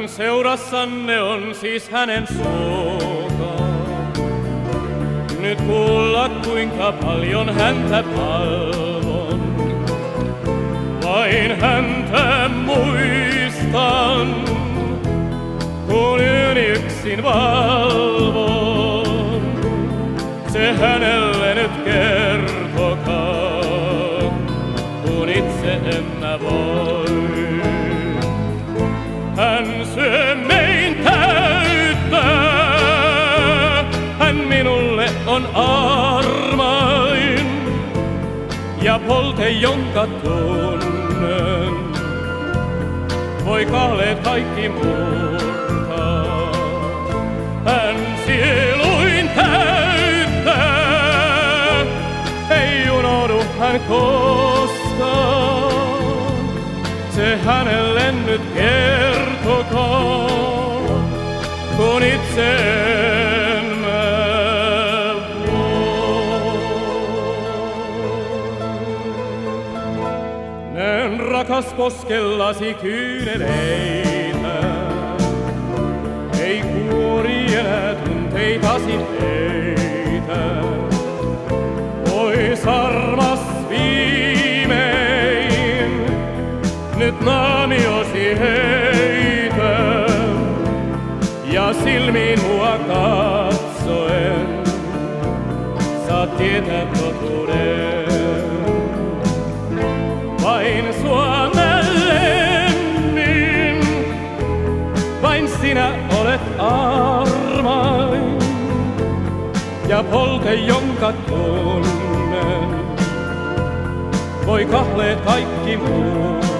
seurassanne on siis hänen suokaa. Nyt kuulla kuinka paljon häntä palvon. Vain häntä muistan, kun yön yksin valvon. Se hänelle nyt kertokaa, kun itse en mä voi. Hän syö mein täyttä, hän minulle on armain. Ja polte, jonka tunnen, voi kahleet kaikki murtaa. Hän sieluin täyttää, ei unohdu hän koskaan. Se hänelle nyt kertokaa, kun itse en mä voi. Näen rakas poskellasi kyyneleitä, ei kuori enää tunteitasi heitä. Oi sarmas viimein, nyt naamiosi heitä, ja silmiin mua katsoen saat tietää totuuden. Vain sua mä lemmin, vain sinä olet armain, ja polte, jonka tunnen, voi kahleet kaikki muut.